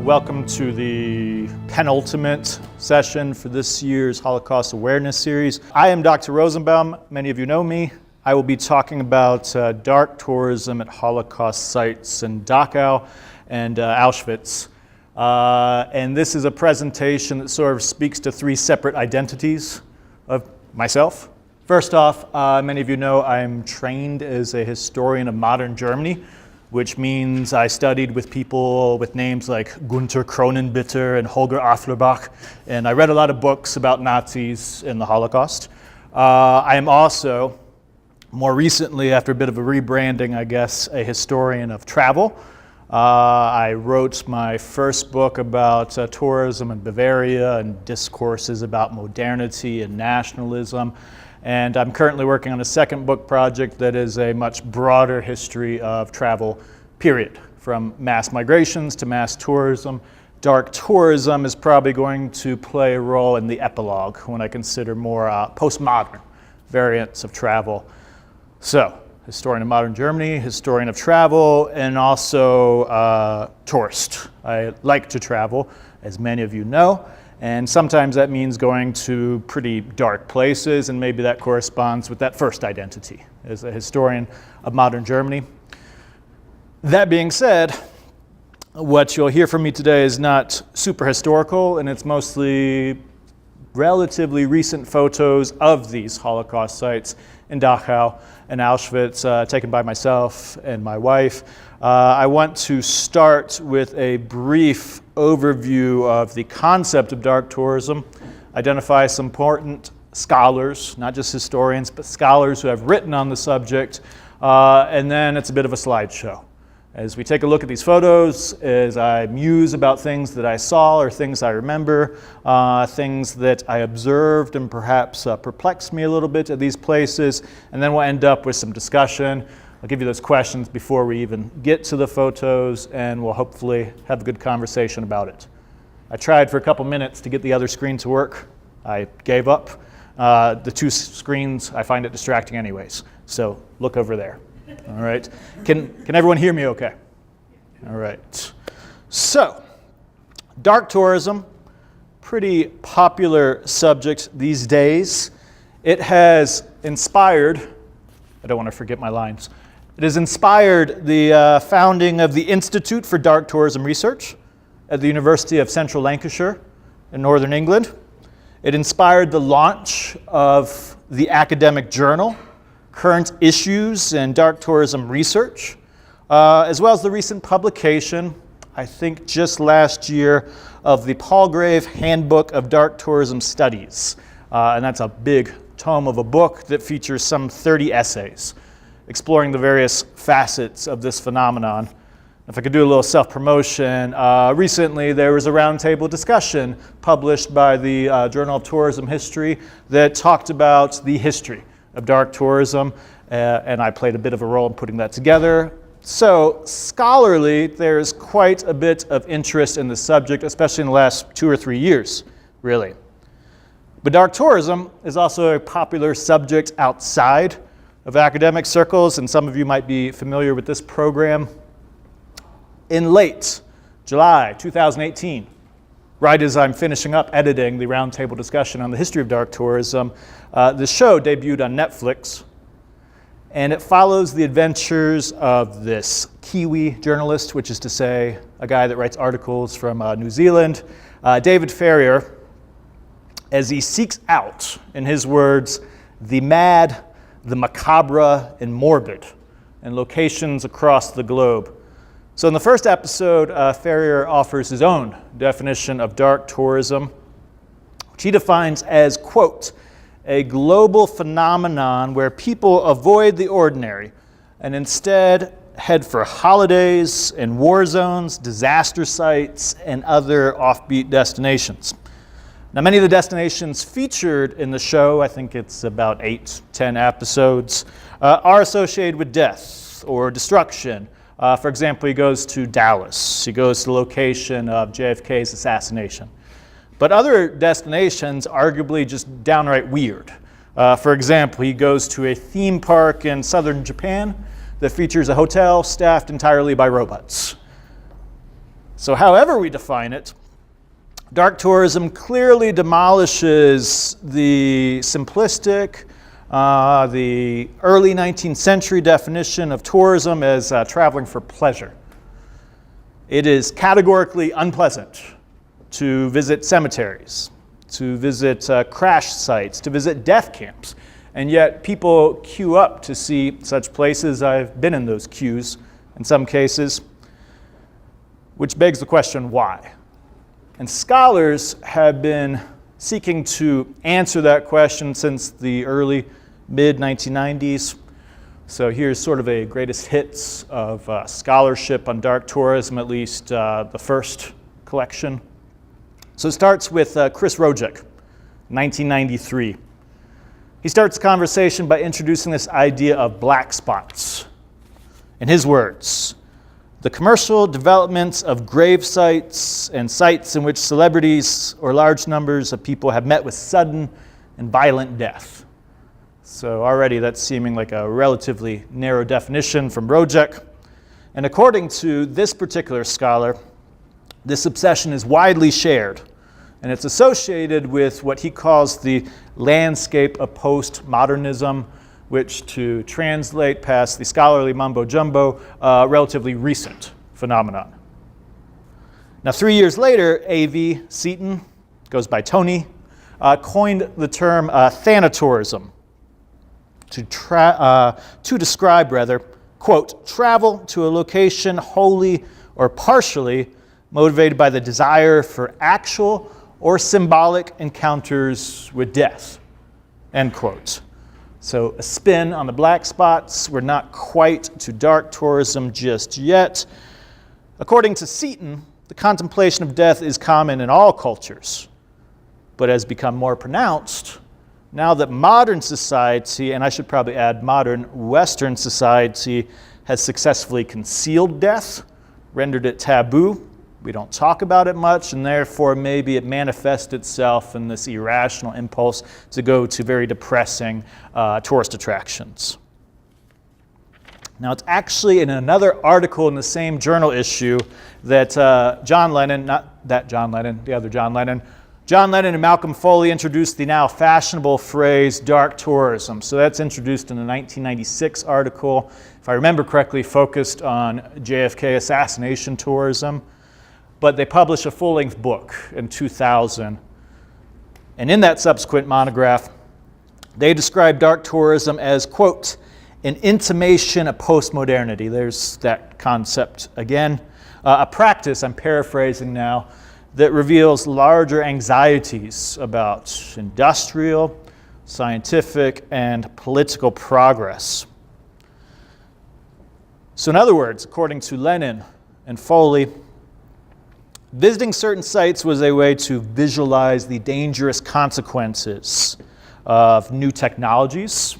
Welcome to the penultimate session for this year's Holocaust Awareness Series. I am Dr. Rosenbaum. Many of you know me. I will be talking about dark tourism at Holocaust sites in Dachau and Auschwitz. And this is a presentation that sort of speaks to three separate identities of myself. First off, many of you know I'm trained as a historian of modern Germany, which means I studied with people with names like Gunther Kronenbitter and Holger Afflerbach, and I read a lot of books about Nazis and the Holocaust. I am also, more recently, after a bit of a rebranding, I guess, a historian of travel. I wrote my first book about tourism in Bavaria and discourses about modernity and nationalism. And I'm currently working on a second book project that is a much broader history of travel, period. From mass migrations to mass tourism. Dark tourism is probably going to play a role in the epilogue when I consider more postmodern variants of travel. So, historian of modern Germany, historian of travel, and also tourist. I like to travel, as many of you know. And sometimes that means going to pretty dark places, and maybe that corresponds with that first identity as a historian of modern Germany. That being said, what you'll hear from me today is not super historical, and it's mostly relatively recent photos of these Holocaust sites in Dachau and Auschwitz, taken by myself and my wife. I want to start with a brief overview of the concept of dark tourism, identify some important scholars, not just historians, but scholars who have written on the subject, and then it's a bit of a slideshow. As we take a look at these photos, as I muse about things that I saw or things I remember, things that I observed and perhaps perplexed me a little bit at these places, and then we'll end up with some discussion. I'll give you those questions before we even get to the photos, and we'll hopefully have a good conversation about it. I tried for a couple minutes to get the other screen to work. I gave up. The two screens, I find it distracting anyways, so look over there. All right. Can everyone hear me okay? All right. So, dark tourism, pretty popular subject these days. It has inspired, I don't want to forget my lines. It has inspired the founding of the Institute for Dark Tourism Research at the University of Central Lancashire in Northern England. It inspired the launch of the academic journal, Current Issues in Dark Tourism Research, as well as the recent publication, I think just last year, of the Palgrave Handbook of Dark Tourism Studies. And that's a big tome of a book that features some 30 essays exploring the various facets of this phenomenon. If I could do a little self-promotion, recently there was a roundtable discussion published by the Journal of Tourism History that talked about the history of dark tourism, and I played a bit of a role in putting that together. So, scholarly, there's quite a bit of interest in the subject, especially in the last 2 or 3 years, really. But dark tourism is also a popular subject outside of academic circles, and some of you might be familiar with this program. In late July 2018, right as I'm finishing up editing the roundtable discussion on the history of dark tourism, the show debuted on Netflix, and it follows the adventures of this Kiwi journalist, which is to say a guy that writes articles from New Zealand, David Ferrier, as he seeks out, in his words, the mad, the macabre, and morbid in locations across the globe. So in the first episode, Ferrier offers his own definition of dark tourism, which he defines as, quote, a global phenomenon where people avoid the ordinary and instead head for holidays and war zones, disaster sites, and other offbeat destinations. Now, many of the destinations featured in the show, I think it's about 8-10 episodes, are associated with death or destruction. For example, he goes to Dallas. He goes to the location of JFK's assassination. But other destinations arguably just downright weird. For example, he goes to a theme park in southern Japan that features a hotel staffed entirely by robots. So however we define it, dark tourism clearly demolishes the simplistic, the early 19th century definition of tourism as traveling for pleasure. It is categorically unpleasant to visit cemeteries, to visit crash sites, to visit death camps, and yet people queue up to see such places. I've been in those queues in some cases, which begs the question, why? And scholars have been seeking to answer that question since the early, mid-1990s. So here's sort of a greatest hits of scholarship on dark tourism, at least the first collection. So it starts with Chris Rojek, 1993. He starts the conversation by introducing this idea of black spots. In his words, the commercial developments of grave sites and sites in which celebrities or large numbers of people have met with sudden and violent death. So already that's seeming like a relatively narrow definition from Rojek. And according to this particular scholar, this obsession is widely shared, and it's associated with what he calls the landscape of post-modernism, which, to translate past the scholarly mumbo-jumbo, relatively recent phenomenon. Now, 3 years later, A.V. Seaton, goes by Tony, coined the term thanatourism to describe, quote, travel to a location wholly or partially motivated by the desire for actual or symbolic encounters with death, end quote. So a spin on the black spots. We're not quite to dark tourism just yet. According to Seaton, the contemplation of death is common in all cultures, but has become more pronounced now that modern society, and I should probably add modern Western society, has successfully concealed death, rendered it taboo. We don't talk about it much, and therefore maybe it manifests itself in this irrational impulse to go to very depressing tourist attractions. Now, it's actually in another article in the same journal issue that John Lennon, not that John Lennon, the other John Lennon and Malcolm Foley introduced the now fashionable phrase dark tourism. So that's introduced in a 1996 article, if I remember correctly, focused on JFK assassination tourism. But they published a full-length book in 2000. And in that subsequent monograph, they described dark tourism as, quote, an intimation of post-modernity. There's that concept again. A practice, I'm paraphrasing now, that reveals larger anxieties about industrial, scientific, and political progress. So in other words, according to Lennon and Foley, visiting certain sites was a way to visualize the dangerous consequences of new technologies,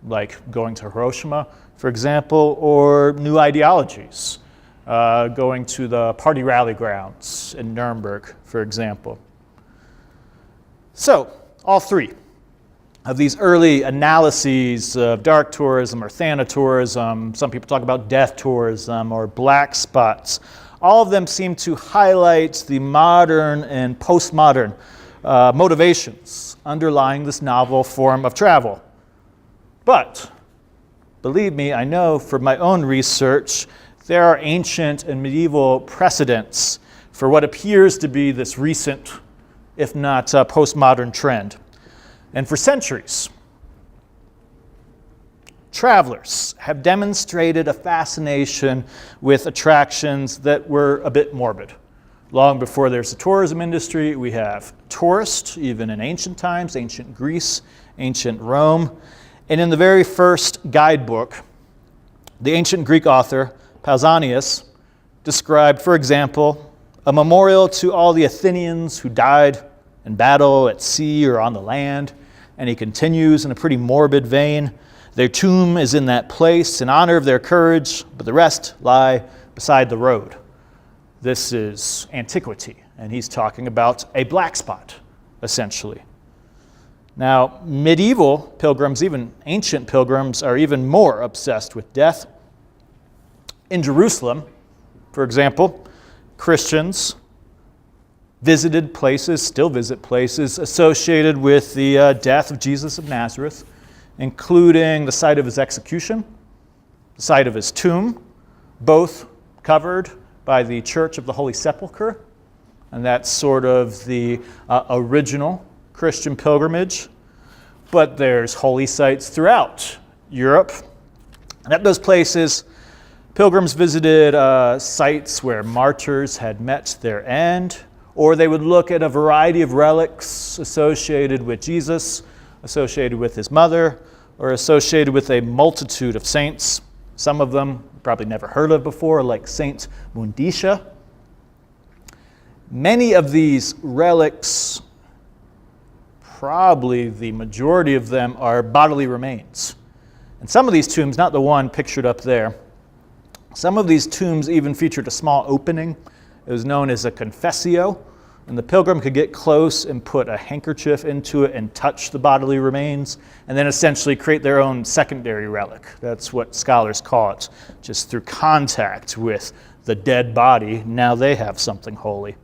like going to Hiroshima, for example, or new ideologies, going to the party rally grounds in Nuremberg, for example. So, all three of these early analyses of dark tourism or thanatourism, some people talk about death tourism or black spots, all of them seem to highlight the modern and postmodern motivations underlying this novel form of travel. But, believe me, I know from my own research, there are ancient and medieval precedents for what appears to be this recent, if not postmodern trend. And for centuries, travelers have demonstrated a fascination with attractions that were a bit morbid. Long before there's a tourism industry, we have tourists, even in ancient times, ancient Greece, ancient Rome. And in the very first guidebook, the ancient Greek author Pausanias described, for example, a memorial to all the Athenians who died in battle at sea or on the land. And he continues in a pretty morbid vein. Their tomb is in that place in honor of their courage, but the rest lie beside the road. This is antiquity, and he's talking about a black spot, essentially. Now, medieval pilgrims, even ancient pilgrims, are even more obsessed with death. In Jerusalem, for example, Christians visited places, still visit places, associated with the death of Jesus of Nazareth, including the site of his execution, the site of his tomb, both covered by the Church of the Holy Sepulchre, and that's sort of the original Christian pilgrimage. But there's holy sites throughout Europe. And at those places, pilgrims visited sites where martyrs had met their end, or they would look at a variety of relics associated with Jesus, associated with his mother, or associated with a multitude of saints. Some of them probably never heard of before, like Saint Mundisha. Many of these relics, probably the majority of them, are bodily remains. And some of these tombs, not the one pictured up there, some of these tombs even featured a small opening. It was known as a confessio, and the pilgrim could get close and put a handkerchief into it and touch the bodily remains, and then essentially create their own secondary relic. That's what scholars call it. Just through contact with the dead body, now they have something holy.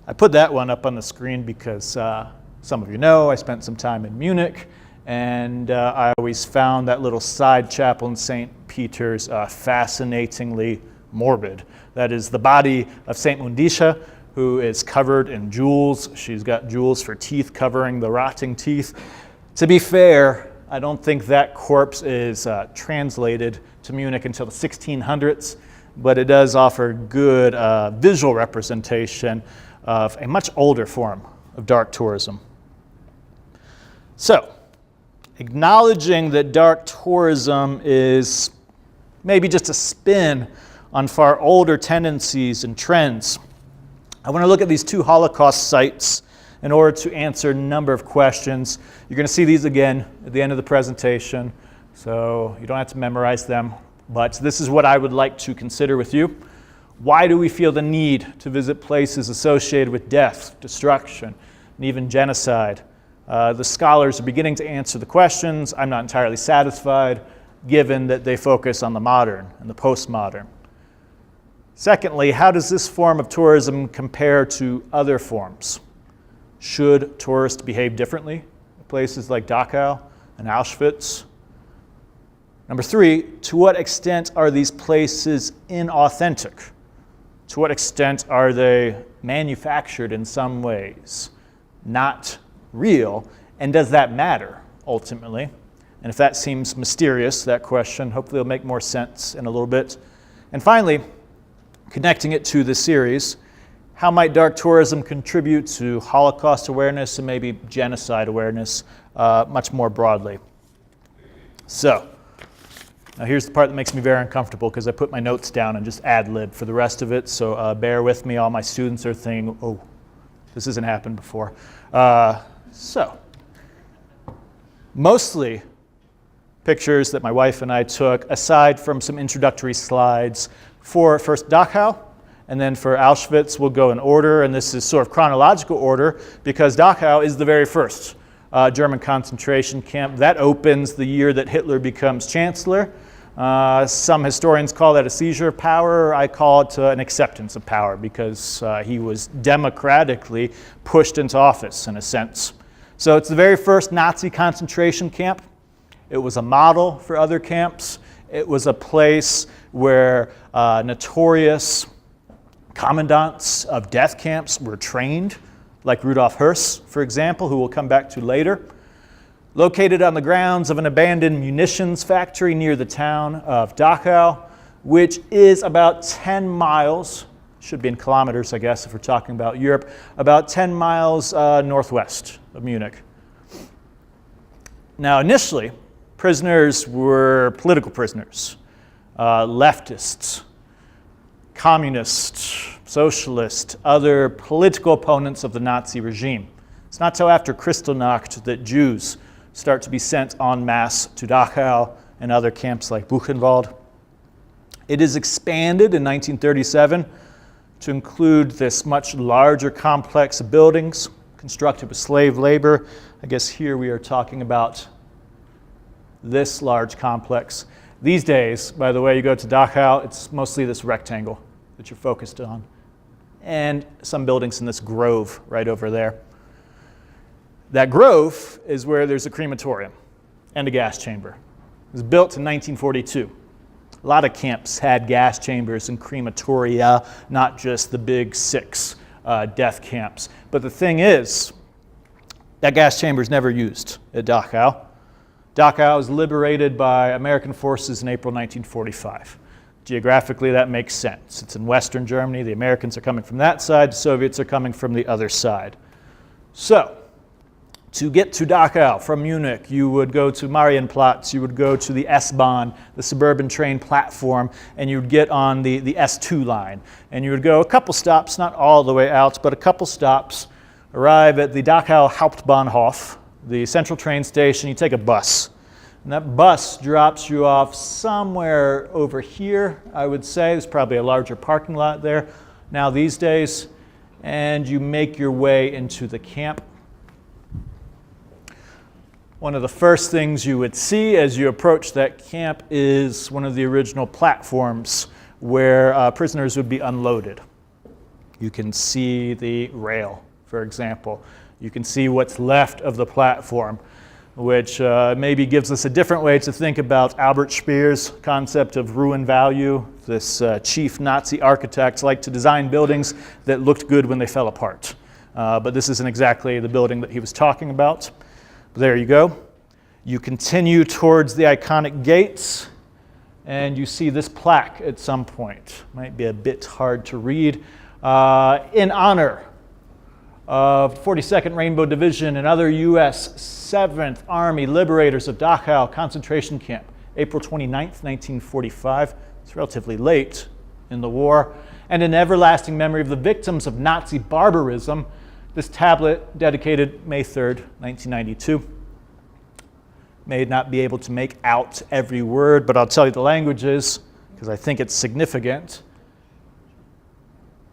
I put that one up on the screen because some of you know I spent some time in Munich, and I always found that little side chapel in St. Peter's fascinatingly morbid. That is the body of Saint Mundisha, who is covered in jewels. She's got jewels for teeth covering the rotting teeth. To be fair, I don't think that corpse is translated to Munich until the 1600s, but it does offer good visual representation of a much older form of dark tourism. So, acknowledging that dark tourism is maybe just a spin on far older tendencies and trends, I want to look at these two Holocaust sites in order to answer a number of questions. You're going to see these again at the end of the presentation, so you don't have to memorize them, but this is what I would like to consider with you. Why do we feel the need to visit places associated with death, destruction, and even genocide? The scholars are beginning to answer the questions. I'm not entirely satisfied, given that they focus on the modern and the postmodern. Secondly, how does this form of tourism compare to other forms? Should tourists behave differently in places like Dachau and Auschwitz? Number three, to what extent are these places inauthentic? To what extent are they manufactured in some ways, not real? And does that matter, ultimately? And if that seems mysterious, that question, hopefully it'll make more sense in a little bit. And finally, connecting it to the series, how might dark tourism contribute to Holocaust awareness and maybe genocide awareness much more broadly? So, now here's the part that makes me very uncomfortable because I put my notes down and just ad-lib for the rest of it, so bear with me. All my students are thinking, oh, this hasn't happened before. So, mostly pictures that my wife and I took, aside from some introductory slides for first Dachau, and then for Auschwitz. We'll go in order, and this is sort of chronological order because Dachau is the very first German concentration camp. That opens the year that Hitler becomes chancellor. Some historians call that a seizure of power. I call it an acceptance of power because he was democratically pushed into office, in a sense. So it's the very first Nazi concentration camp. It was a model for other camps. It was a place where notorious commandants of death camps were trained, like Rudolf Höss, for example, who we'll come back to later. Located on the grounds of an abandoned munitions factory near the town of Dachau, which is about 10 miles, should be in kilometers, I guess, if we're talking about Europe, about 10 miles northwest of Munich. Now, initially, prisoners were political prisoners, leftists, communists, socialists, other political opponents of the Nazi regime. It's not till after Kristallnacht that Jews start to be sent en masse to Dachau and other camps like Buchenwald. It is expanded in 1937 to include this much larger complex of buildings constructed with slave labor. I guess here we are talking about this large complex. These days, by the way, you go to Dachau, it's mostly this rectangle that you're focused on, and some buildings in this grove right over there. That grove is where there's a crematorium and a gas chamber. It was built in 1942. A lot of camps had gas chambers and crematoria, not just the big 6 death camps. But the thing is, that gas chamber is never used at Dachau. Dachau was liberated by American forces in April 1945. Geographically, that makes sense. It's in Western Germany. The Americans are coming from that side. The Soviets are coming from the other side. So, to get to Dachau from Munich, you would go to Marienplatz, you would go to the S-Bahn, the suburban train platform, and you would get on the S2 line. And you would go a couple stops, not all the way out, but a couple stops, arrive at the Dachau Hauptbahnhof, the central train station. You take a bus. And that bus drops you off somewhere over here, I would say. There's probably a larger parking lot there now these days. And you make your way into the camp. One of the first things you would see as you approach that camp is one of the original platforms where prisoners would be unloaded. You can see the rail, for example. You can see what's left of the platform, which maybe gives us a different way to think about Albert Speer's concept of ruin value. This chief Nazi architect liked to design buildings that looked good when they fell apart. But this isn't exactly the building that he was talking about. There you go. You continue towards the iconic gates, and you see this plaque at some point. Might be a bit hard to read. In honor of 42nd Rainbow Division and other U.S. 7th Army Liberators of Dachau concentration camp, April 29th, 1945. It's relatively late in the war. And in everlasting memory of the victims of Nazi barbarism, this tablet dedicated May 3rd, 1992. May not be able to make out every word, but I'll tell you the languages because I think it's significant.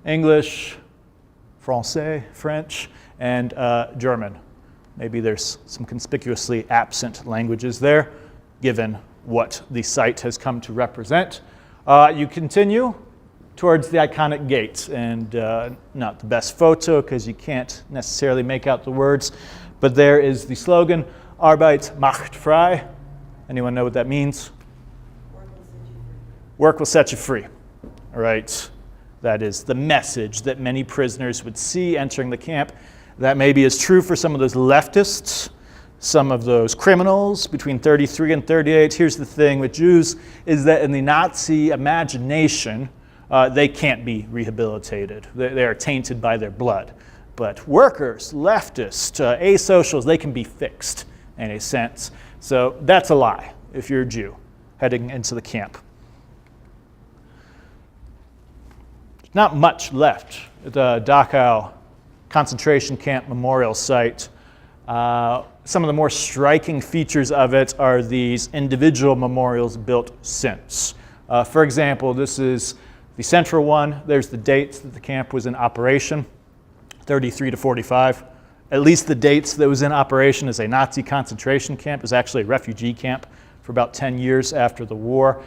English, Francais, French, and German. Maybe there's some conspicuously absent languages there, given what the site has come to represent. You continue towards the iconic gate, and not the best photo because you can't necessarily make out the words, but there is the slogan, Arbeit macht frei. Anyone know what that means? Work will set you free. All right. That is the message that many prisoners would see entering the camp. That maybe is true for some of those leftists, some of those criminals between 33 and 38. Here's the thing with Jews is that in the Nazi imagination, they can't be rehabilitated. They are tainted by their blood. But workers, leftists, asocials, they can be fixed in a sense. So that's a lie if you're a Jew heading into the camp. There's not much left at the Dachau concentration camp memorial site. Some of the more striking features of it are these individual memorials built since. For example, this is the central one. There's the dates that the camp was in operation, 33 to 45. At least the dates that it was in operation as a Nazi concentration camp. It was actually a refugee camp for about 10 years after the war.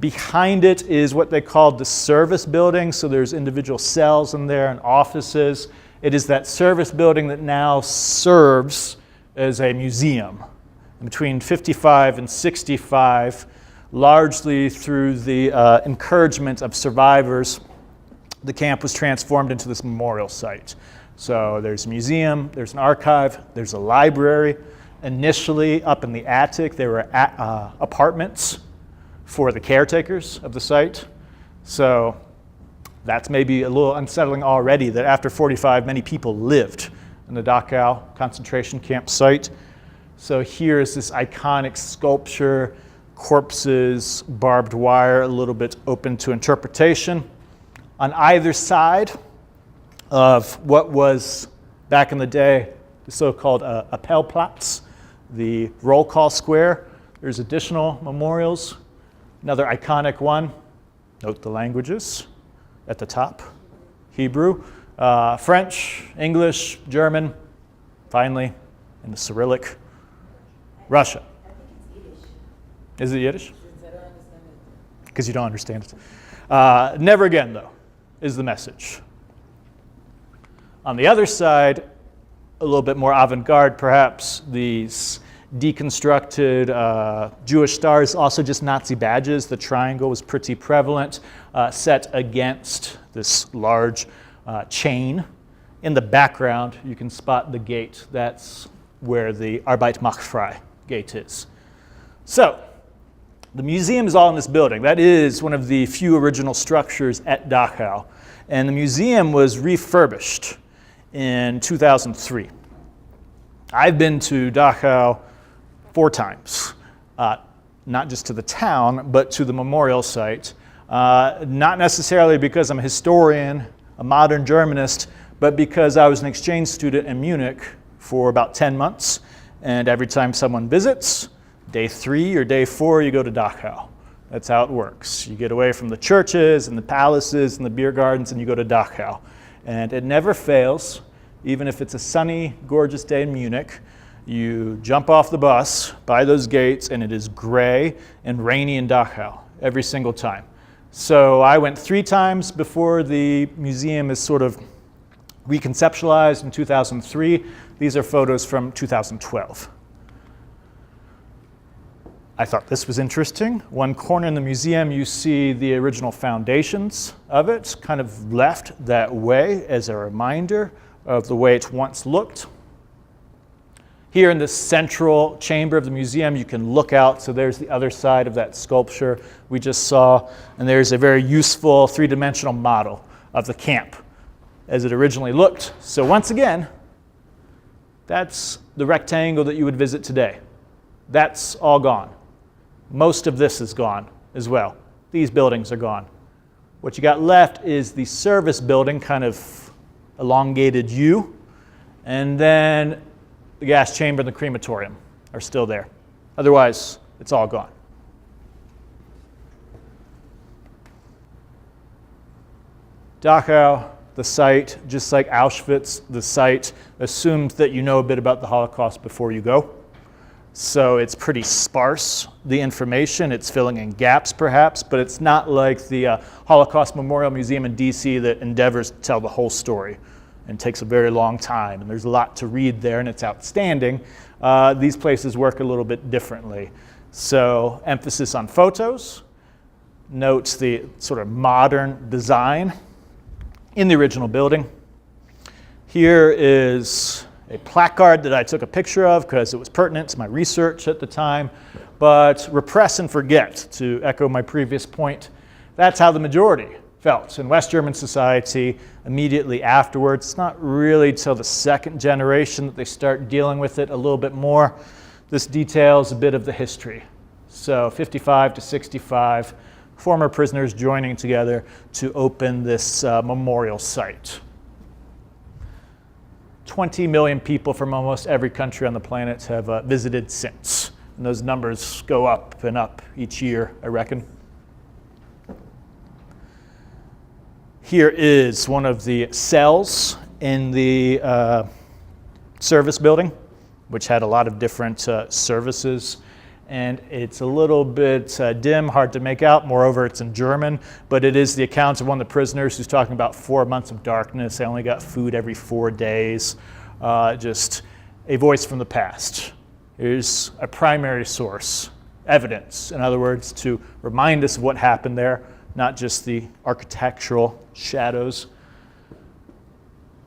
Behind it is what they called the service building. So there's individual cells in there and offices. It is that service building that now serves as a museum. Between 55 and 65, largely through the encouragement of survivors, the camp was transformed into this memorial site. So there's a museum, there's an archive, there's a library. Initially, up in the attic, there were apartments for the caretakers of the site. So that's maybe a little unsettling already that after 45, many people lived in the Dachau concentration camp site. So here is this iconic sculpture, corpses, barbed wire, a little bit open to interpretation. On either side of what was, back in the day, the so-called Appellplatz, the roll call square, there's additional memorials. Another iconic one, note the languages at the top, Hebrew, French, English, German, finally, in the Cyrillic, Russia. I think it's Yiddish. Is it Yiddish? Since I don't understand it. Because you don't understand it. Never again, though. is the message. On the other side, a little bit more avant-garde perhaps, these deconstructed Jewish stars, also just Nazi badges. The triangle was pretty prevalent, set against this large chain. In the background, you can spot the gate. That's where the Arbeit macht frei gate is. So, the museum is all in this building. That is one of the few original structures at Dachau. And the museum was refurbished in 2003. I've been to Dachau 4 times, not just to the town, but to the memorial site. Not necessarily because I'm a historian, a modern Germanist, but because I was an exchange student in Munich for about 10 months. And every time someone visits, day 3 or day 4, you go to Dachau. That's how it works. You get away from the churches and the palaces and the beer gardens and you go to Dachau. And it never fails, even if it's a sunny, gorgeous day in Munich, you jump off the bus by those gates and it is gray and rainy in Dachau every single time. So I went 3 times before the museum is sort of reconceptualized in 2003. These are photos from 2012. I thought this was interesting. One corner in the museum, you see the original foundations of it, kind of left that way as a reminder of the way it once looked. Here in the central chamber of the museum, you can look out. So there's the other side of that sculpture we just saw. And there's a very useful 3-dimensional model of the camp as it originally looked. So once again, that's the rectangle that you would visit today. That's all gone. Most of this is gone as well. These buildings are gone. What you got left is the service building, kind of elongated U, and then the gas chamber and the crematorium are still there. Otherwise, it's all gone. Dachau, the site, just like Auschwitz, the site assumes that you know a bit about the Holocaust before you go. So it's pretty sparse, the information. It's filling in gaps, perhaps, but it's not like the Holocaust Memorial Museum in DC that endeavors to tell the whole story and takes a very long time. And there's a lot to read there, and it's outstanding. These places work a little bit differently. So emphasis on photos. Notes the sort of modern design in the original building. Here is a placard that I took a picture of because it was pertinent to my research at the time. But repress and forget, to echo my previous point, that's how the majority felt in West German society immediately afterwards. It's not really till the 2nd generation that they start dealing with it a little bit more. This details a bit of the history. So 55 to 65, former prisoners joining together to open this memorial site. 20 million people from almost every country on the planet have visited since. And those numbers go up and up each year, I reckon. Here is one of the cells in the service building, which had a lot of different services. And it's a little bit dim, hard to make out. Moreover, it's in German, but it is the account of one of the prisoners who's talking about 4 months of darkness. They only got food every 4 days. Just a voice from the past. Here's a primary source, evidence, in other words, to remind us of what happened there, not just the architectural shadows.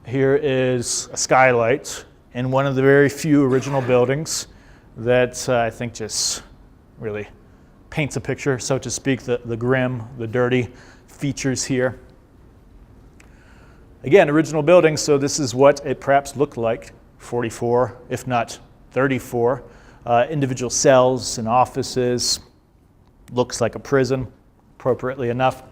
Here is a skylight in one of the very few original buildings that I think just really paints a picture, so to speak, the grim, the dirty features here. Again, original building, so this is what it perhaps looked like, 44, if not 34. Individual cells and offices. Looks like a prison, appropriately enough.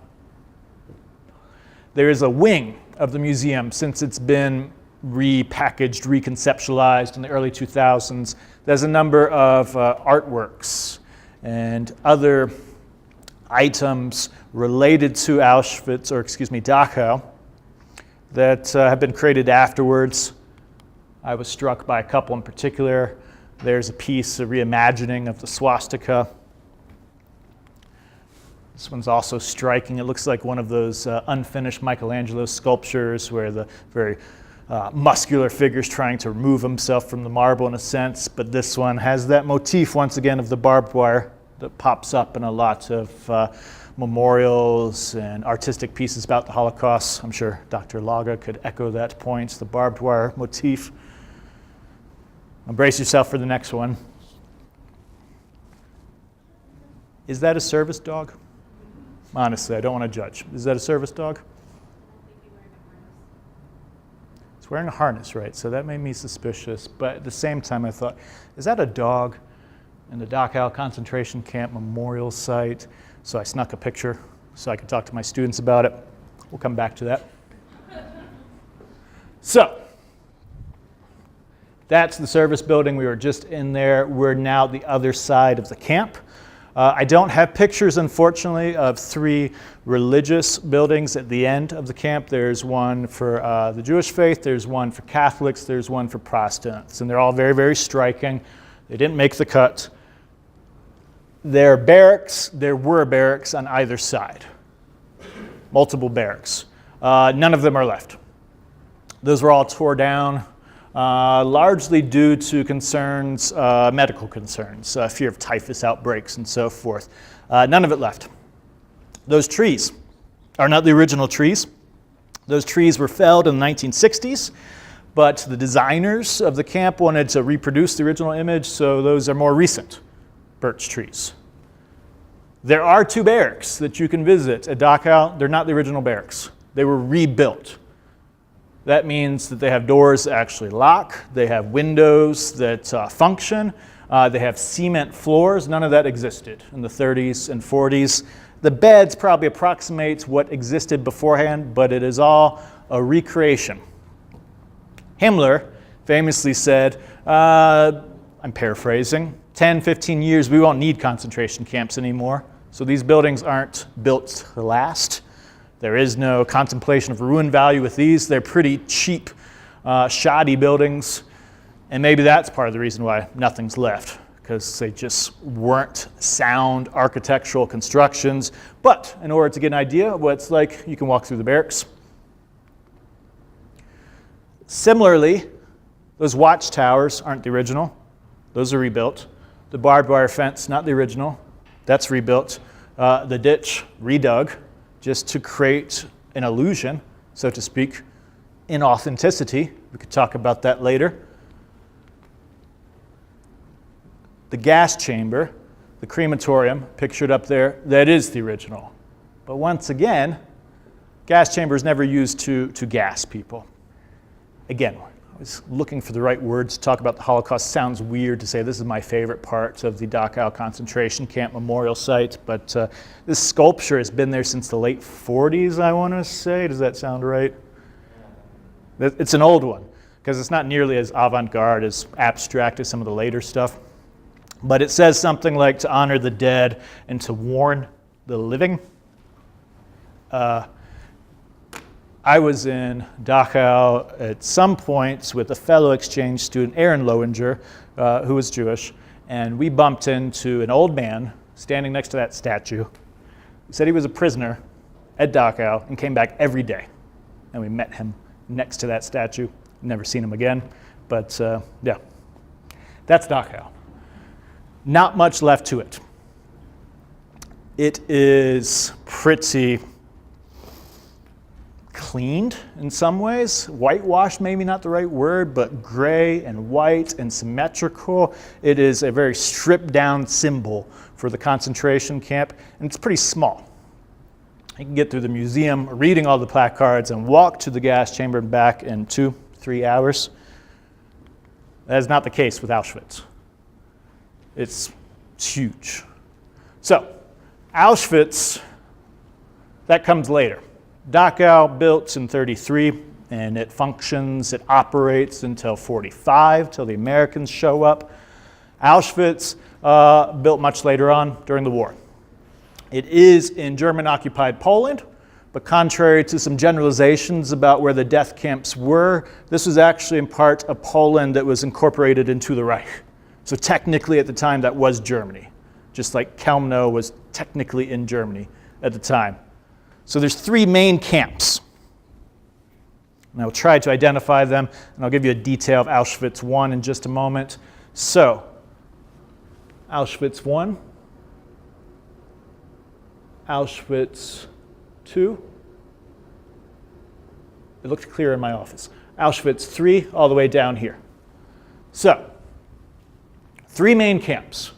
There is a wing of the museum, since it's been repackaged, reconceptualized in the early 2000s. There's a number of artworks and other items related to Auschwitz, or excuse me, Dachau, that have been created afterwards. I was struck by a couple in particular. There's a piece, a reimagining of the swastika. This one's also striking. It looks like one of those unfinished Michelangelo sculptures where the very muscular figure's trying to remove himself from the marble in a sense, but this one has that motif once again of the barbed wire that pops up in a lot of memorials and artistic pieces about the Holocaust. I'm sure Dr. Laga could echo that point, the barbed wire motif. Brace yourself for the next one. Is that a service dog? Honestly, I don't want to judge. Is that a service dog? It's wearing a harness, right? So that made me suspicious. But at the same time, I thought, is that a dog in the Dachau concentration camp memorial site? So I snuck a picture so I could talk to my students about it. We'll come back to that. So that's the service building. We were just in there. We're now the other side of the camp. I don't have pictures, unfortunately, of 3 religious buildings at the end of the camp. There's one for the Jewish faith, there's one for Catholics, there's one for Protestants, and they're all very, very striking. They didn't make the cut. There were barracks on either side, multiple barracks. None of them are left. Those were all tore down. Largely due to concerns, medical concerns, fear of typhus outbreaks and so forth. None of it left. Those trees are not the original trees. Those trees were felled in the 1960s, but the designers of the camp wanted to reproduce the original image, so those are more recent birch trees. There are 2 barracks that you can visit at Dachau. They're not the original barracks. They were rebuilt. That means that they have doors that actually lock, they have windows that function, they have cement floors. None of that existed in the 30s and 40s. The beds probably approximate what existed beforehand, but it is all a recreation. Himmler famously said, I'm paraphrasing, 10, 15 years, we won't need concentration camps anymore. So these buildings aren't built to last. There is no contemplation of ruin value with these. They're pretty cheap, shoddy buildings. And maybe that's part of the reason why nothing's left, because they just weren't sound architectural constructions. But in order to get an idea of what it's like, you can walk through the barracks. Similarly, those watchtowers aren't the original. Those are rebuilt. The barbed wire fence, not the original. That's rebuilt. The ditch, redug, just to create an illusion, so to speak, inauthenticity. We could talk about that later. The gas chamber, the crematorium, pictured up there, that is the original. But once again, gas chamber is never used to gas people. Again, I was looking for the right words to talk about the Holocaust. Sounds weird to say this is my favorite part of the Dachau concentration camp memorial site, but this sculpture has been there since the late 40s, I want to say. Does that sound right? It's an old one, because it's not nearly as avant-garde, as abstract as some of the later stuff. But it says something like to honor the dead and to warn the living. I was in Dachau at some points with a fellow exchange student, Aaron Lowinger, who was Jewish, and we bumped into an old man standing next to that statue who said he was a prisoner at Dachau and came back every day. And we met him next to that statue. Never seen him again, but yeah, that's Dachau. Not much left to it. It is pretty cleaned in some ways. Whitewashed, maybe not the right word, but gray and white and symmetrical. It is a very stripped down symbol for the concentration camp, and it's pretty small. You can get through the museum reading all the placards and walk to the gas chamber and back in 2-3 hours. That is not the case with Auschwitz. It's huge. So, Auschwitz, that comes later. Dachau built in 33, and it functions, it operates until 45, till the Americans show up. Auschwitz built much later on during the war. It is in German-occupied Poland, but contrary to some generalizations about where the death camps were, this was actually in part of Poland that was incorporated into the Reich. So technically at the time that was Germany. Just like Chelmno was technically in Germany at the time. So there's 3 main camps. And I'll try to identify them, and I'll give you a detail of Auschwitz I in just a moment. So, Auschwitz I, Auschwitz II. It looked clear in my office. Auschwitz III, all the way down here. So, 3 main camps,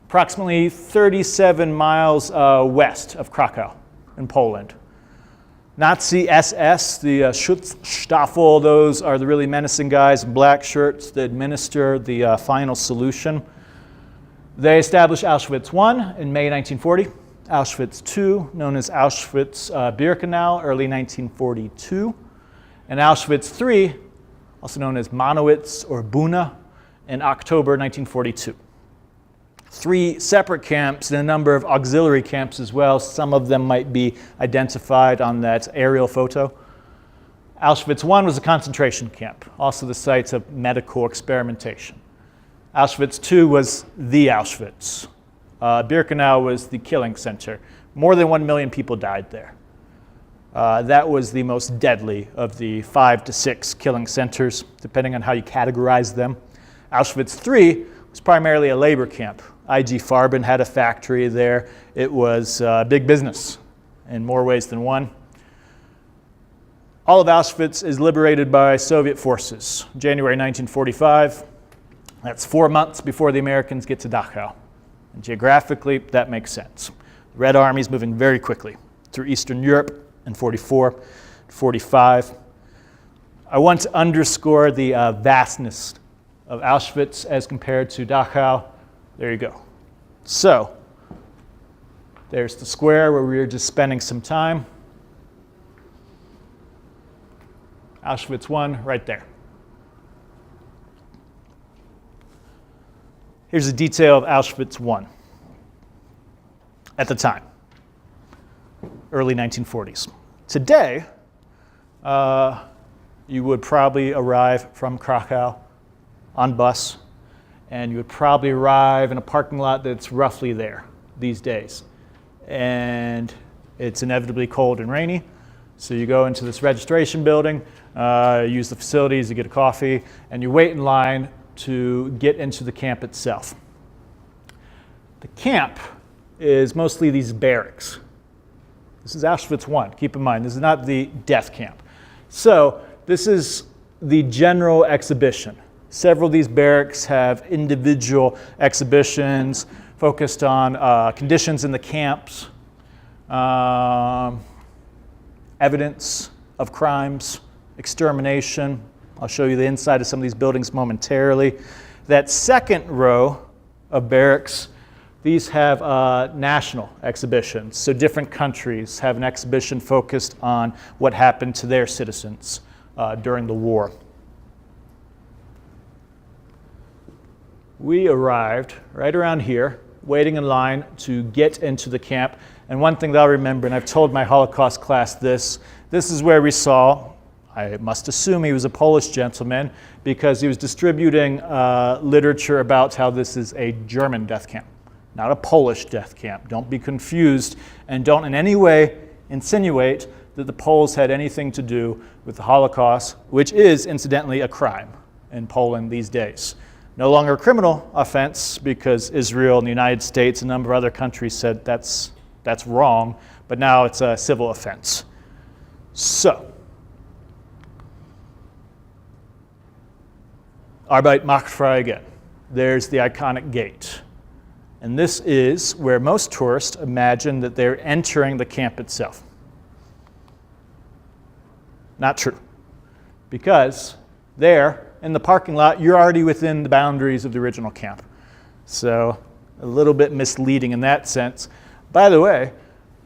approximately 37 miles west of Krakow in Poland. Nazi SS, the Schutzstaffel, those are the really menacing guys in black shirts that administer the final solution. They established Auschwitz I in May 1940, Auschwitz II, known as Auschwitz-Birkenau, early 1942, and Auschwitz III, also known as Monowitz or Buna, in October 1942. 3 separate camps and a number of auxiliary camps as well. Some of them might be identified on that aerial photo. Auschwitz I was a concentration camp, also the site of medical experimentation. Auschwitz II was the Auschwitz. Birkenau was the killing center. More than 1 million people died there. That was the most deadly of the 5 to 6 killing centers, depending on how you categorize them. Auschwitz III was primarily a labor camp. IG Farben had a factory there. It was big business in more ways than one. All of Auschwitz is liberated by Soviet forces. January 1945, that's 4 months before the Americans get to Dachau. And geographically, that makes sense. The Red Army is moving very quickly through Eastern Europe in 44, 45. I want to underscore the vastness of Auschwitz as compared to Dachau. There you go. So, there's the square where we were just spending some time. Auschwitz I, right there. Here's a detail of Auschwitz I at the time, early 1940s. Today, you would probably arrive from Krakow on bus, and you would probably arrive in a parking lot that's roughly there these days. And it's inevitably cold and rainy, so you go into this registration building, use the facilities, you get a coffee, and you wait in line to get into the camp itself. The camp is mostly these barracks. This is Auschwitz I. Keep in mind, this is not the death camp. So this is the general exhibition. Several of these barracks have individual exhibitions focused on conditions in the camps, evidence of crimes, extermination. I'll show you the inside of some of these buildings momentarily. That second row of barracks, these have national exhibitions. So different countries have an exhibition focused on what happened to their citizens during the war. We arrived right around here, waiting in line to get into the camp. And one thing that I'll remember, and I've told my Holocaust class this is where we saw, I must assume he was a Polish gentleman, because he was distributing literature about how this is a German death camp, not a Polish death camp. Don't be confused, and don't in any way insinuate that the Poles had anything to do with the Holocaust, which is, incidentally, a crime in Poland these days. No longer a criminal offense, because Israel and the United States and a number of other countries said that's wrong, but now it's a civil offense. So, Arbeit macht frei again. There's the iconic gate. And this is where most tourists imagine that they're entering the camp itself. Not true. Because there, in the parking lot, you're already within the boundaries of the original camp. So, a little bit misleading in that sense. By the way,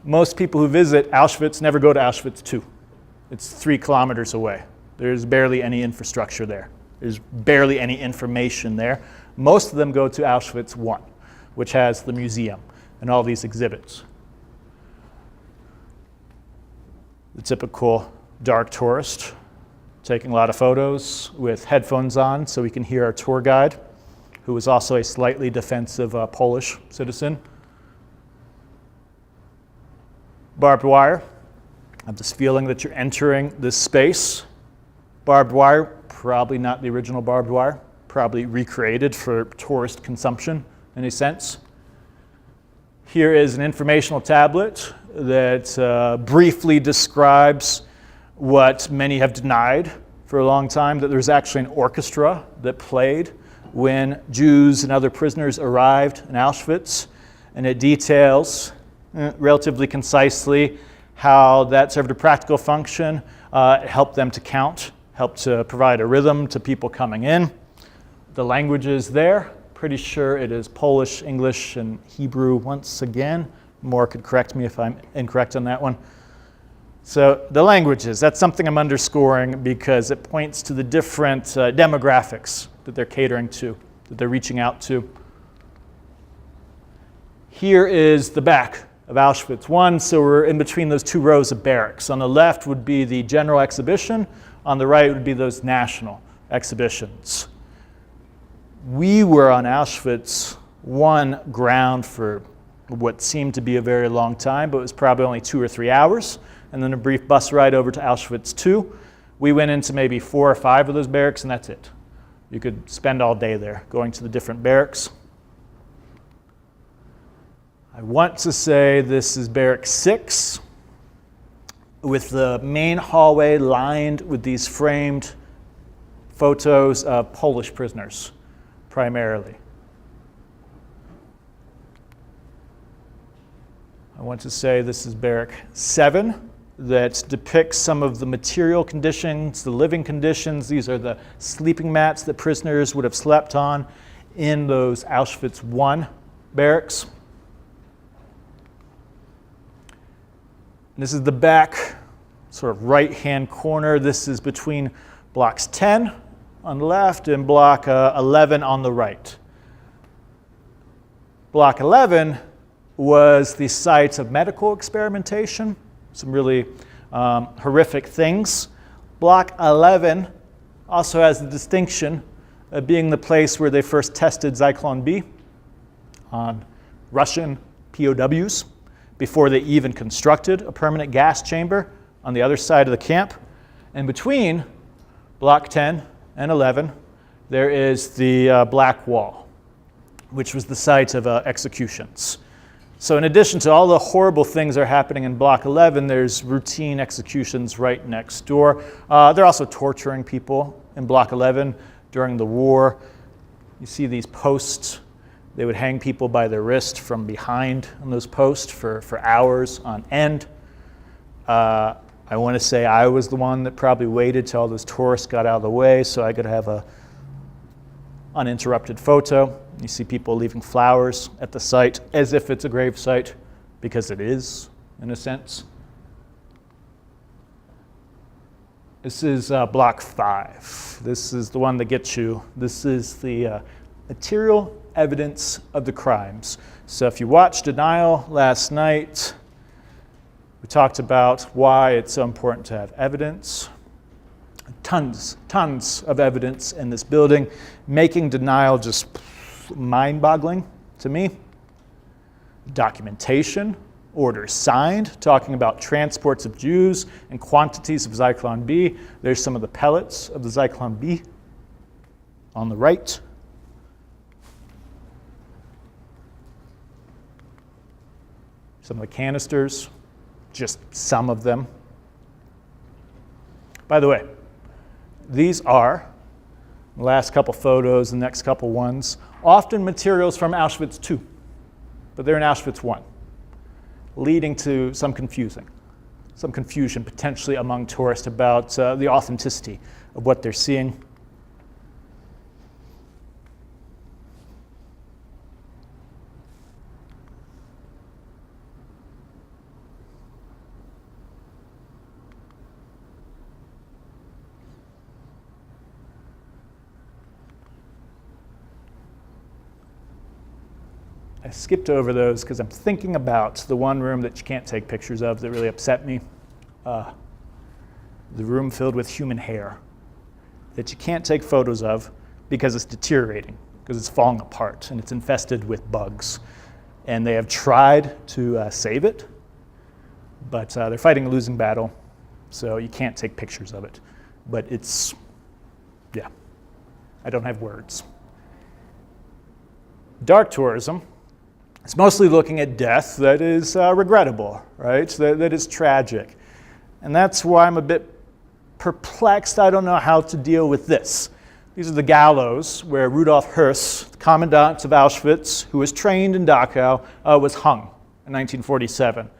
most people who visit Auschwitz never go to Auschwitz II. It's 3 kilometers away. There's barely any infrastructure there. There's barely any information there. Most of them go to Auschwitz I, which has the museum and all these exhibits. The typical dark tourist, taking a lot of photos with headphones on so we can hear our tour guide, who was also a slightly defensive Polish citizen. barbed wire. I have this feeling that you're entering this space. Barbed wire, probably not the original barbed wire, probably recreated for tourist consumption in a sense. Here is an informational tablet that briefly describes what many have denied for a long time, that there's actually an orchestra that played when Jews and other prisoners arrived in Auschwitz, and it details relatively concisely how that served a practical function. It helped them to count, helped to provide a rhythm to people coming in. The languages there, pretty sure it is Polish, English, and Hebrew once again. Moore could correct me if I'm incorrect on that one. So the languages, that's something I'm underscoring because it points to the different demographics that they're catering to, that they're reaching out to. Here is the back of Auschwitz I, so we're in between those two rows of barracks. On the left would be the general exhibition, on the right would be those national exhibitions. We were on Auschwitz I ground for what seemed to be a very long time, but it was probably only 2 or 3 hours, and then a brief bus ride over to Auschwitz II. We went into maybe 4 or 5 of those barracks, and that's it. You could spend all day there going to the different barracks. I want to say this is Barrack 6, with the main hallway lined with these framed photos of Polish prisoners, primarily. I want to say this is Barrack 7, that depicts some of the material conditions, the living conditions. These are the sleeping mats that prisoners would have slept on in those Auschwitz I barracks. This is the back, sort of right-hand corner. This is between blocks 10 on the left and block 11 on the right. Block 11 was the site of medical experimentation, some really horrific things. Block 11 also has the distinction of being the place where they first tested Zyklon B on Russian POWs before they even constructed a permanent gas chamber on the other side of the camp. And between Block 10 and 11, there is the Black Wall, which was the site of executions. So in addition to all the horrible things that are happening in Block 11, there's routine executions right next door. They're also torturing people in Block 11 during the war. You see these posts. They would hang people by their wrist from behind on those posts for hours on end. I want to say I was the one that probably waited till all those tourists got out of the way so I could have a uninterrupted photo. You see people leaving flowers at the site as if it's a grave site, because it is, in a sense. This is Block 5. This is the one that gets you. This is the material evidence of the crimes. So if you watched Denial last night, we talked about why it's so important to have evidence. Tons of evidence in this building, making Denial just mind-boggling to me. Documentation, orders signed, talking about transports of Jews and quantities of Zyklon B. There's some of the pellets of the Zyklon B on the right. Some of the canisters, just some of them. By the way, these are, the last couple photos, the next couple ones, often materials from Auschwitz II, but they're in Auschwitz I, leading to some confusion potentially among tourists about the authenticity of what they're seeing. I skipped over those because I'm thinking about the one room that you can't take pictures of that really upset me. The room filled with human hair that you can't take photos of because it's deteriorating, because it's falling apart and it's infested with bugs. And they have tried to save it, but they're fighting a losing battle, so you can't take pictures of it. But it's, yeah, I don't have words. Dark tourism is mostly looking at death that is regrettable, right? That is tragic. And that's why I'm a bit perplexed. I don't know how to deal with this. These are the gallows where Rudolf Höss, the commandant of Auschwitz, who was trained in Dachau, was hung in 1947.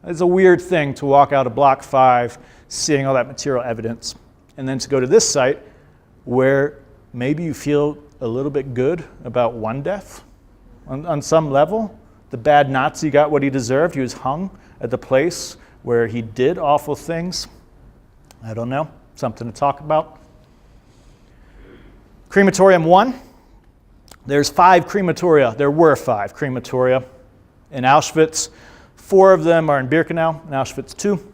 It's a weird thing to walk out of Block 5 seeing all that material evidence, and then to go to this site where maybe you feel a little bit good about one death on some level. The bad Nazi got what he deserved. He was hung at the place where he did awful things. I don't know, something to talk about. Crematorium 1, there's 5 crematoria. There were 5 crematoria in Auschwitz. 4 of them are in Birkenau, in Auschwitz 2.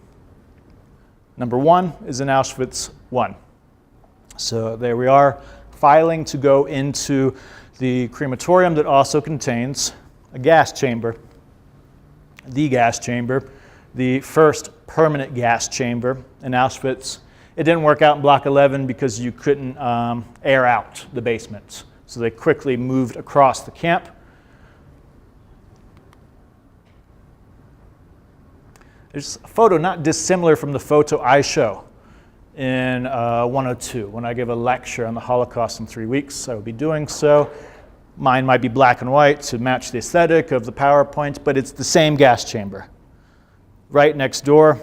Number 1 is in Auschwitz 1. So there we are, filing to go into the crematorium that also contains a gas chamber. The gas chamber, the first permanent gas chamber in Auschwitz. It didn't work out in Block 11 because you couldn't air out the basement. So they quickly moved across the camp. There's a photo not dissimilar from the photo I show in 102. When I give a lecture on the Holocaust in 3 weeks, I will be doing so. Mine might be black and white to match the aesthetic of the PowerPoint, but it's the same gas chamber. Right next door,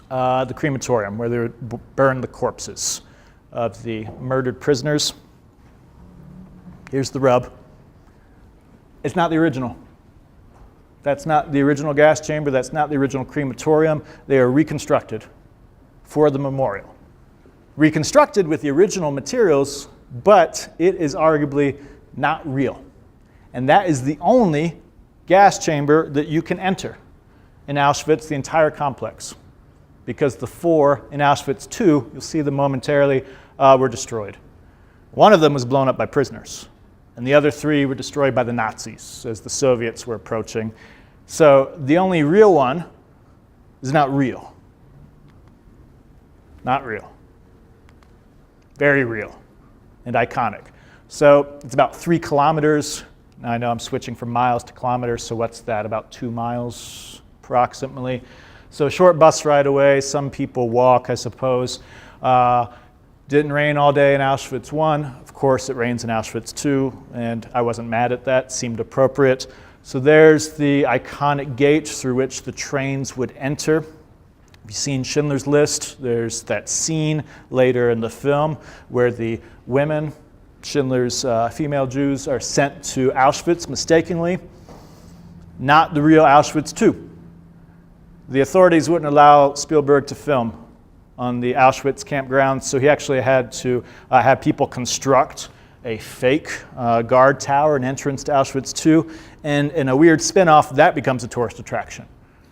the crematorium, where they would burn the corpses of the murdered prisoners. Here's the rub. It's not the original. That's not the original gas chamber. That's not the original crematorium. They are reconstructed for the memorial. Reconstructed with the original materials, but it is arguably not real. And that is the only gas chamber that you can enter in Auschwitz, the entire complex, because the 4 in Auschwitz 2, you'll see them momentarily, were destroyed. One of them was blown up by prisoners, and the other 3 were destroyed by the Nazis as the Soviets were approaching. So the only real one is not real. Not real. Very real and iconic. So it's about 3 kilometers. Now I know I'm switching from miles to kilometers, so what's that, about 2 miles approximately. So a short bus ride away. Some people walk, I suppose. Didn't rain all day in Auschwitz 1. Of course, it rains in Auschwitz 2, and I wasn't mad at that. Seemed appropriate. So there's the iconic gate through which the trains would enter. You've seen Schindler's List. There's that scene later in the film where the women, Schindler's female Jews, are sent to Auschwitz mistakenly. Not the real Auschwitz 2. The authorities wouldn't allow Spielberg to film on the Auschwitz campground, so he actually had to have people construct a fake guard tower, an entrance to Auschwitz 2, and in a weird spin-off, that becomes a tourist attraction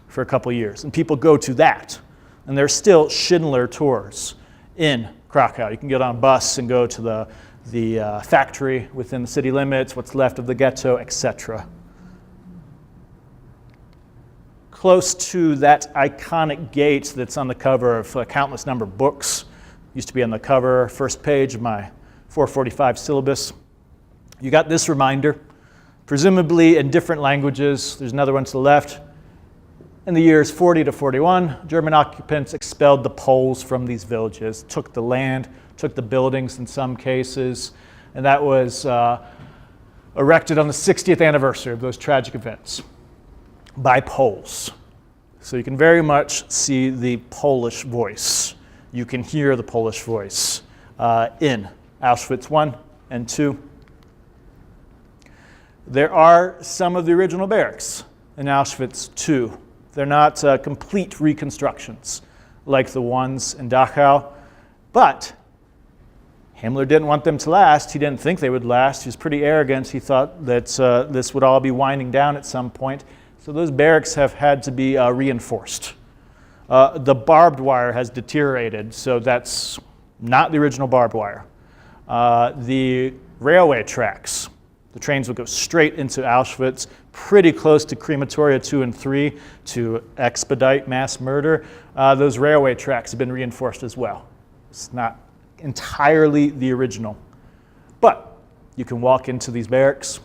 for a couple years. And people go to that. And there's still Schindler tours in Krakow. You can get on a bus and go to the factory within the city limits, what's left of the ghetto, etc. Close to that iconic gate that's on the cover of a countless number of books. Used to be on the cover, first page of my 445 syllabus. You got this reminder, presumably in different languages. There's another one to the left. In the years 40 to 41, German occupants expelled the Poles from these villages, took the land, took the buildings in some cases, and that was erected on the 60th anniversary of those tragic events by Poles. So you can very much see the Polish voice. You can hear the Polish voice in Auschwitz 1 and 2. There are some of the original barracks in Auschwitz 2. They're not complete reconstructions like the ones in Dachau, but Himmler didn't want them to last. He didn't think they would last. He was pretty arrogant. He thought that this would all be winding down at some point. So those barracks have had to be reinforced. The barbed wire has deteriorated, so that's not the original barbed wire. The railway tracks The trains would go straight into Auschwitz, pretty close to Crematoria 2 and 3 to expedite mass murder. Those railway tracks have been reinforced as well. It's not entirely the original. But you can walk into these barracks.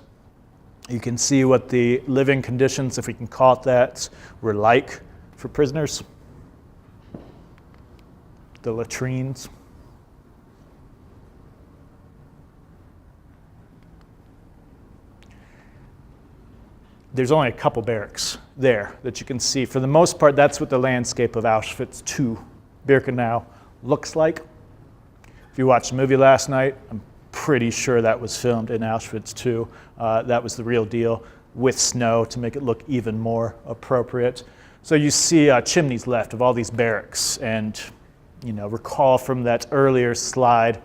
You can see what the living conditions, if we can call it that, were like for prisoners. The latrines. There's only a couple barracks there that you can see. For the most part, that's what the landscape of Auschwitz II, Birkenau, looks like. If you watched the movie last night, I'm pretty sure that was filmed in Auschwitz II. That was the real deal, with snow to make it look even more appropriate. So you see chimneys left of all these barracks, and recall from that earlier slide,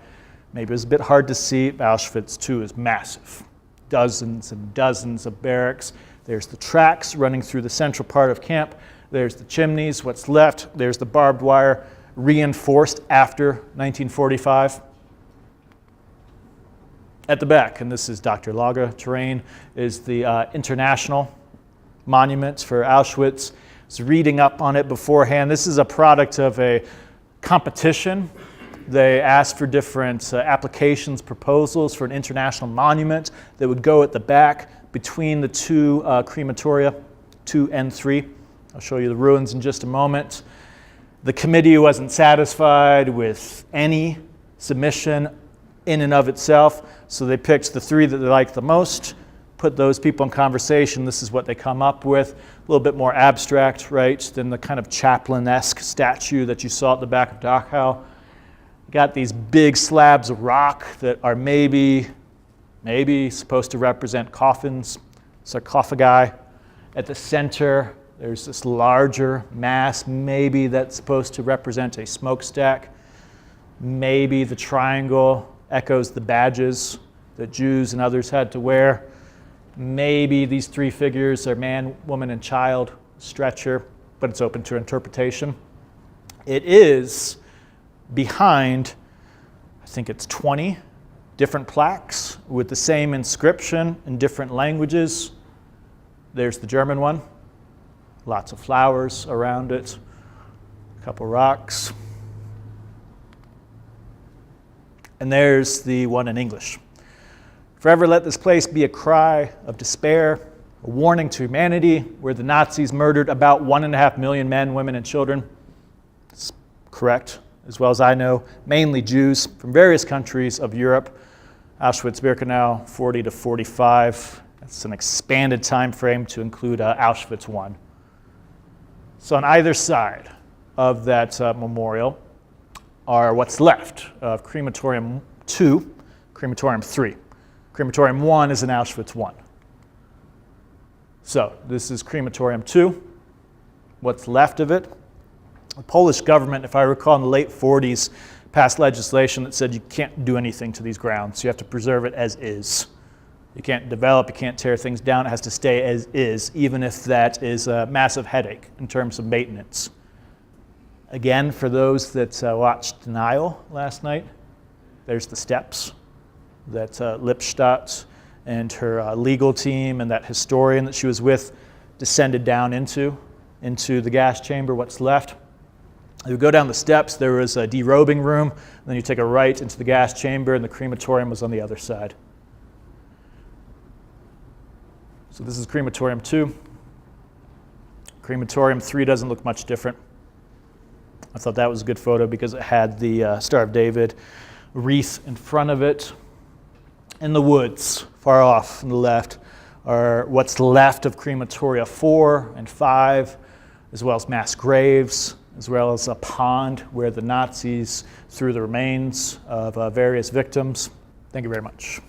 maybe it was a bit hard to see, Auschwitz II is massive. Dozens and dozens of barracks. There's the tracks running through the central part of camp. There's the chimneys, what's left. There's the barbed wire, reinforced after 1945. At the back, and this is Dr. Lager terrain, is the International Monument for Auschwitz. I was reading up on it beforehand. This is a product of a competition. They asked for different applications, proposals for an international monument that would go at the back between the two crematoria, 2 and 3. I'll show you the ruins in just a moment. The committee wasn't satisfied with any submission in and of itself, so they picked the 3 that they liked the most, put those people in conversation. This is what they come up with. A little bit more abstract, right, than the kind of Chaplin-esque statue that you saw at the back of Dachau. Got these big slabs of rock that are maybe supposed to represent coffins, sarcophagi. At the center, there's this larger mass, maybe that's supposed to represent a smokestack. Maybe the triangle echoes the badges that Jews and others had to wear. Maybe these 3 figures are man, woman, and child, stretcher, but it's open to interpretation. It is behind, I think it's 20 different plaques with the same inscription in different languages. There's the German one, lots of flowers around it, a couple rocks. And there's the one in English. Forever let this place be a cry of despair, a warning to humanity, where the Nazis murdered about 1.5 million men, women, and children. It's correct, as well as I know, mainly Jews from various countries of Europe. Auschwitz-Birkenau, 40 to 45. That's an expanded time frame to include Auschwitz I. So on either side of that memorial are what's left of Crematorium 2, Crematorium 3. Crematorium 1 is in Auschwitz I. So this is Crematorium 2. What's left of it? The Polish government, if I recall, in the late 40s, passed legislation that said you can't do anything to these grounds. You have to preserve it as is. You can't develop, you can't tear things down. It has to stay as is, even if that is a massive headache in terms of maintenance. Again, for those that watched Denial last night, there's the steps that Lipstadt and her legal team and that historian that she was with descended down into the gas chamber, what's left. You go down the steps, there was a derobing room, and then you take a right into the gas chamber, and the crematorium was on the other side. So this is Crematorium 2. Crematorium 3 doesn't look much different. I thought that was a good photo because it had the Star of David wreath in front of it. In the woods, far off on the left, are what's left of Crematoria 4 and 5, as well as mass graves, as well as a pond where the Nazis threw the remains of various victims. Thank you very much.